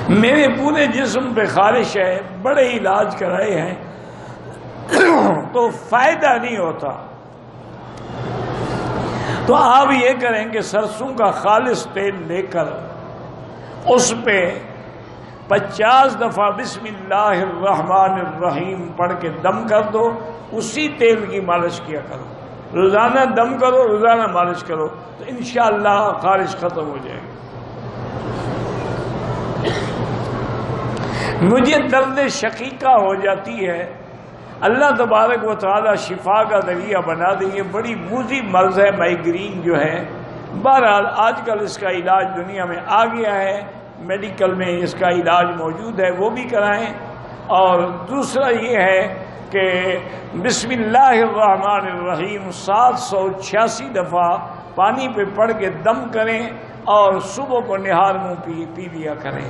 میرے پورے جسم پہ خارش ہے، بڑے علاج کرائے ہیں تو فائدہ نہیں ہوتا، تو آپ یہ کریں کہ سرسوں کا خالص تیل لے کر اس پہ 50 دفعہ بسم اللہ الرحمن الرحیم پڑھ کے دم کر دو، اسی تیل کی مالش کیا کرو، روزانہ دم کرو، روزانہ مالش کرو، تو انشاءاللہ خارش ختم ہو جائے گی۔ مجھے درد شقیقہ ہو جاتی ہے، اللہ تبارک و تعالی شفا کا ذریعہ بنا دیں، یہ بڑی موذی مرض ہے مائیگرین جو ہے۔ بہرحال آج کل اس کا علاج دنیا میں آ گیا ہے، میڈیکل میں اس کا علاج موجود ہے، وہ بھی کرائیں۔ اور دوسرا یہ ہے کہ بسم اللہ الرحمن الرحیم 786 دفعہ پانی پہ پڑھ کے دم کریں اور صبح کو نہار منہ پی لیا کریں۔